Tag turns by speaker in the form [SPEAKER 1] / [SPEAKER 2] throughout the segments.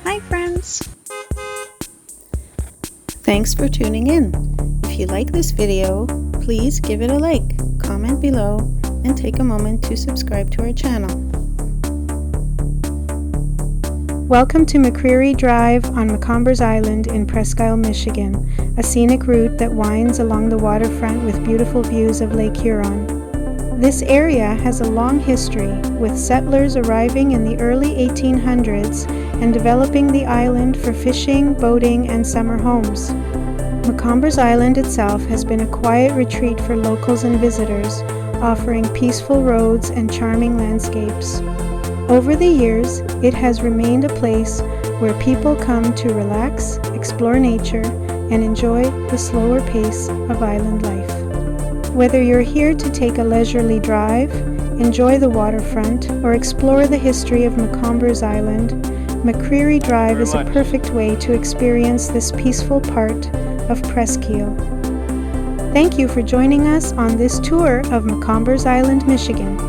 [SPEAKER 1] Hi friends! Thanks for tuning in. If you like this video, please give it a like, comment below, and take a moment to subscribe to our channel. Welcome to McCreery Drive on Macombers Island in Presque Isle, Michigan, a scenic route that winds along the waterfront with beautiful views of Lake Huron. This area has a long history, with settlers arriving in the early 1800s and developing the island for fishing, boating, and summer homes. Macombers Island itself has been a quiet retreat for locals and visitors, offering peaceful roads and charming landscapes. Over the years, it has remained a place where people come to relax, explore nature, and enjoy the slower pace of island life. Whether you're here to take a leisurely drive, enjoy the waterfront, or explore the history of Macombers Island, McCreery Drive is a perfect way to experience this peaceful part of Presque Isle. Thank you for joining us on this tour of Macombers Island, Michigan.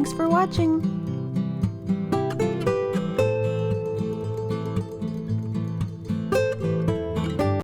[SPEAKER 1] Thanks for watching!